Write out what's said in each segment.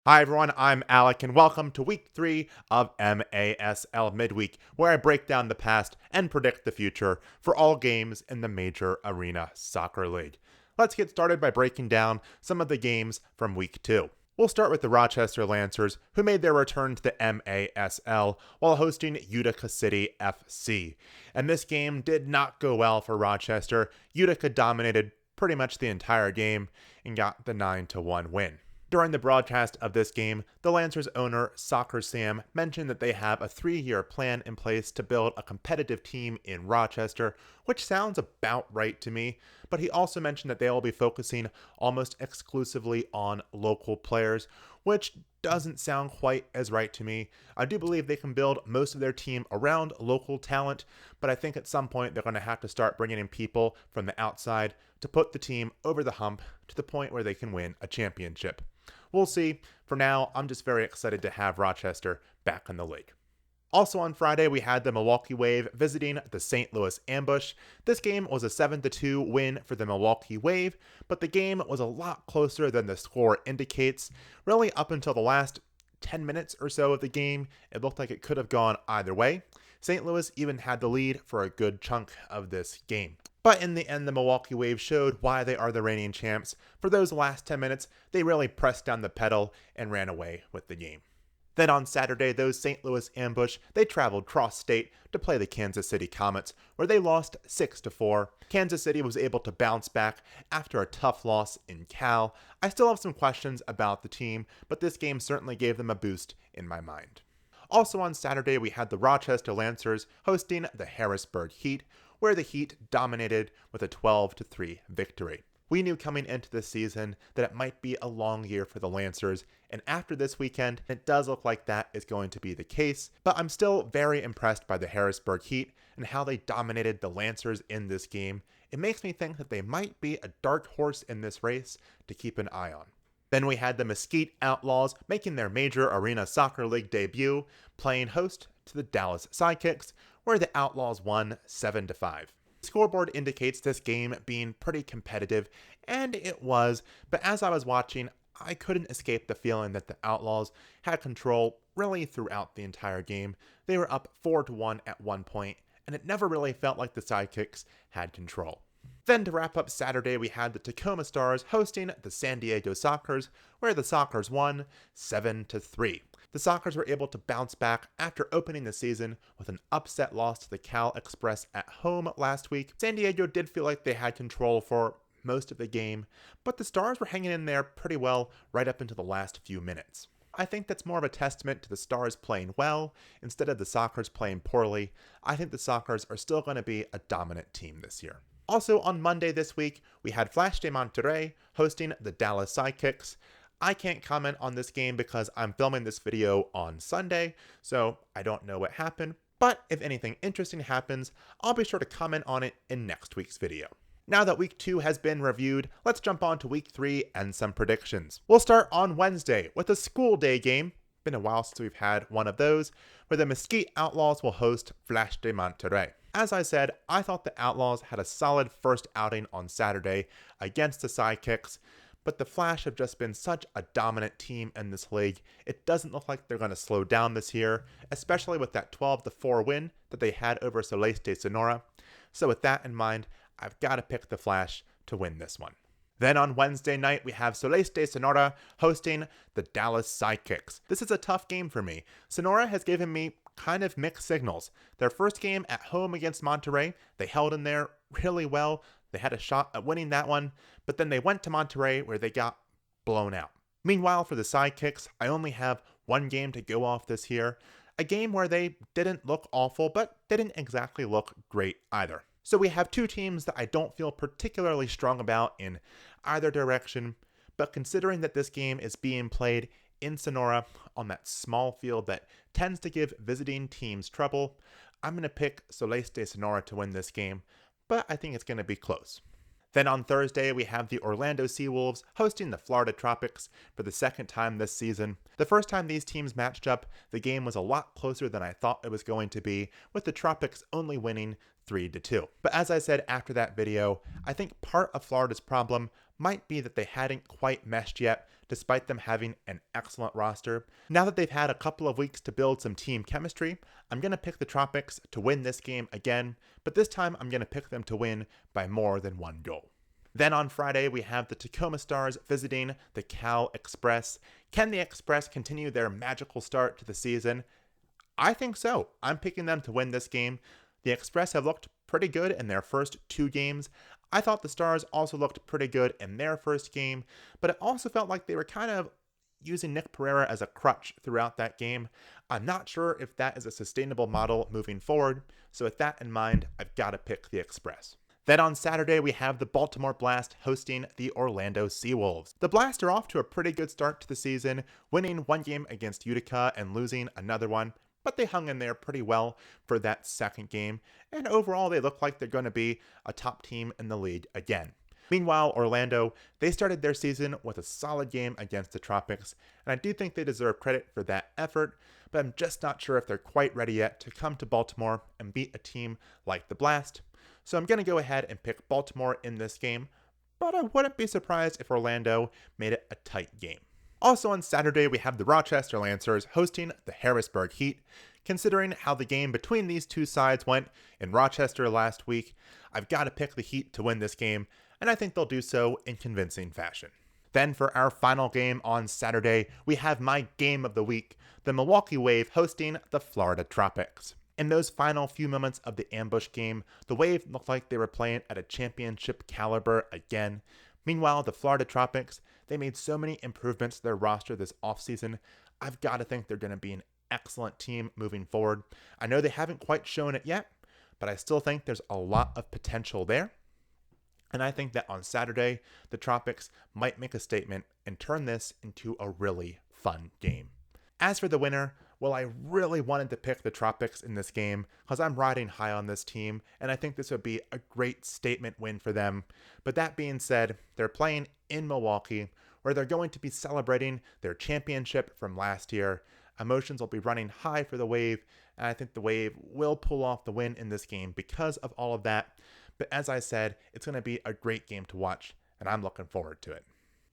Hi everyone, I'm Alec and welcome to week 3 of MASL Midweek, where I break down the past and predict the future for all games in the Major Arena Soccer League. Let's get started by breaking down some of the games from week 2. We'll start with the Rochester Lancers, who made their return to the MASL while hosting Utica City FC. And this game did not go well for Rochester. Utica dominated pretty much the entire game and got the 9-1 win. During the broadcast of this game, the Lancers owner, Soccer Sam, mentioned that they have a 3-year plan in place to build a competitive team in Rochester, which sounds about right to me, but he also mentioned that they will be focusing almost exclusively on local players, which doesn't sound quite as right to me. I do believe they can build most of their team around local talent, but I think at some point they're going to have to start bringing in people from the outside to put the team over the hump to the point where they can win a championship. We'll see. For now, I'm just very excited to have Rochester back in the league. Also on Friday, we had the Milwaukee Wave visiting the St. Louis Ambush. This game was a 7-2 win for the Milwaukee Wave, but the game was a lot closer than the score indicates. Really, up until the last 10 minutes or so of the game, it looked like it could have gone either way. St. Louis even had the lead for a good chunk of this game. But in the end, the Milwaukee Wave showed why they are the reigning champs. For those last 10 minutes, they really pressed down the pedal and ran away with the game. Then on Saturday, those St. Louis Ambush, they traveled cross-state to play the Kansas City Comets, where they lost 6-4. Kansas City was able to bounce back after a tough loss in Cal. I still have some questions about the team, but this game certainly gave them a boost in my mind. Also on Saturday, we had the Rochester Lancers hosting the Harrisburg Heat, where the Heat dominated with a 12-3 victory. We knew coming into this season that it might be a long year for the Lancers, and after this weekend, it does look like that is going to be the case, but I'm still very impressed by the Harrisburg Heat and how they dominated the Lancers in this game. It makes me think that they might be a dark horse in this race to keep an eye on. Then we had the Mesquite Outlaws making their Major Arena Soccer League debut, playing host to the Dallas Sidekicks, where the Outlaws won 7-5. The scoreboard indicates this game being pretty competitive, and it was, but as I was watching, I couldn't escape the feeling that the Outlaws had control really throughout the entire game. They were up 4-1 at one point, and it never really felt like the Sidekicks had control. Then to wrap up Saturday, we had the Tacoma Stars hosting the San Diego Sockers, where the Sockers won 7-3. The Sockers were able to bounce back after opening the season with an upset loss to the Cal Express at home last week. San Diego did feel like they had control for most of the game, but the Stars were hanging in there pretty well right up into the last few minutes. I think that's more of a testament to the Stars playing well instead of the Sockers playing poorly. I think the Sockers are still going to be a dominant team this year. Also on Monday this week, we had Flash de Monterrey hosting the Dallas Sidekicks. I can't comment on this game because I'm filming this video on Sunday, so I don't know what happened, but if anything interesting happens, I'll be sure to comment on it in next week's video. Now that week 2 has been reviewed, let's jump on to week 3 and some predictions. We'll start on Wednesday with a school day game. Been a while since we've had one of those, where the Mesquite Outlaws will host Flash de Monterrey. As I said, I thought the Outlaws had a solid first outing on Saturday against the Sidekicks, but the Flash have just been such a dominant team in this league. It doesn't look like they're going to slow down this year, especially with that 12-4 win that they had over Celeste Sonora. So with that in mind, I've got to pick the Flash to win this one. Then on Wednesday night, we have Celeste Sonora hosting the Dallas Sidekicks. This is a tough game for me. Sonora has given me kind of mixed signals. Their first game at home against Monterrey, they held in there really well. They had a shot at winning that one, but then they went to Monterrey where they got blown out. Meanwhile, for the Sidekicks, I only have one game to go off this year. A game where they didn't look awful, but didn't exactly look great either. So we have two teams that I don't feel particularly strong about in either direction, but considering that this game is being played in Sonora on that small field that tends to give visiting teams trouble, I'm going to pick Celeste Sonora to win this game, but I think it's going to be close. Then on Thursday, we have the Orlando Seawolves hosting the Florida Tropics for the second time this season. The first time these teams matched up, the game was a lot closer than I thought it was going to be, with the Tropics only winning 3-2. But as I said after that video, I think part of Florida's problem might be that they hadn't quite meshed yet despite them having an excellent roster. Now that they've had a couple of weeks to build some team chemistry, I'm going to pick the Tropics to win this game again, but this time I'm going to pick them to win by more than one goal. Then on Friday, we have the Tacoma Stars visiting the Cal Express. Can the Express continue their magical start to the season? I think so. I'm picking them to win this game. The Express have looked pretty good in their first 2 games. I thought the Stars also looked pretty good in their first game, but it also felt like they were kind of using Nick Pereira as a crutch throughout that game. I'm not sure if that is a sustainable model moving forward, so with that in mind, I've got to pick the Express. Then on Saturday, we have the Baltimore Blast hosting the Orlando Seawolves. The Blast are off to a pretty good start to the season, winning 1 game against Utica and losing another one, but they hung in there pretty well for that second game, and overall they look like they're going to be a top team in the league again. Meanwhile, Orlando, they started their season with a solid game against the Tropics, and I do think they deserve credit for that effort, but I'm just not sure if they're quite ready yet to come to Baltimore and beat a team like the Blast. So I'm going to go ahead and pick Baltimore in this game, but I wouldn't be surprised if Orlando made it a tight game. Also on Saturday, we have the Rochester Lancers hosting the Harrisburg Heat. Considering how the game between these two sides went in Rochester last week, I've got to pick the Heat to win this game, and I think they'll do so in convincing fashion. Then for our final game on Saturday, we have my game of the week, the Milwaukee Wave hosting the Florida Tropics. In those final few moments of the ambush game, the Wave looked like they were playing at a championship caliber again. Meanwhile, the Florida Tropics, they made so many improvements to their roster this offseason. I've got to think they're going to be an excellent team moving forward. I know they haven't quite shown it yet, but I still think there's a lot of potential there. And I think that on Saturday, the Tropics might make a statement and turn this into a really fun game. As for the winner, well, I really wanted to pick the Tropics in this game because I'm riding high on this team, and I think this would be a great statement win for them. But that being said, they're playing in Milwaukee, where they're going to be celebrating their championship from last year. Emotions will be running high for the Wave, and I think the Wave will pull off the win in this game because of all of that. But as I said, it's going to be a great game to watch, and I'm looking forward to it.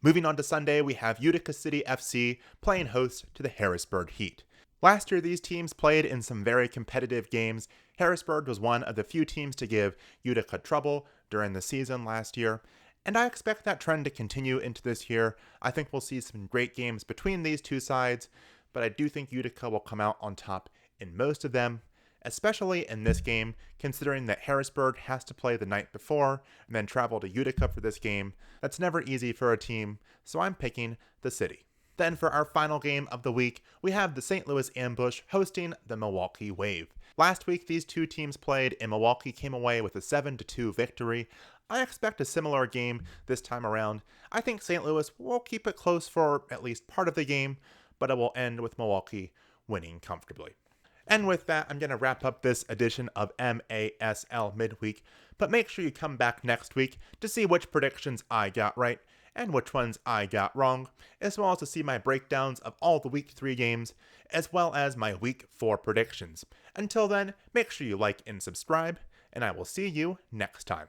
Moving on to Sunday, we have Utica City FC playing host to the Harrisburg Heat. Last year, these teams played in some very competitive games. Harrisburg was one of the few teams to give Utica trouble during the season last year, and I expect that trend to continue into this year. I think we'll see some great games between these two sides, but I do think Utica will come out on top in most of them, especially in this game, considering that Harrisburg has to play the night before and then travel to Utica for this game. That's never easy for a team, so I'm picking the City. Then for our final game of the week, we have the St. Louis Ambush hosting the Milwaukee Wave. Last week, these two teams played, and Milwaukee came away with a 7-2 victory. I expect a similar game this time around. I think St. Louis will keep it close for at least part of the game, but it will end with Milwaukee winning comfortably. And with that, I'm going to wrap up this edition of MASL Midweek, but make sure you come back next week to see which predictions I got right and which ones I got wrong, as well as to see my breakdowns of all the Week 3 games, as well as my Week 4 predictions. Until then, make sure you like and subscribe, and I will see you next time.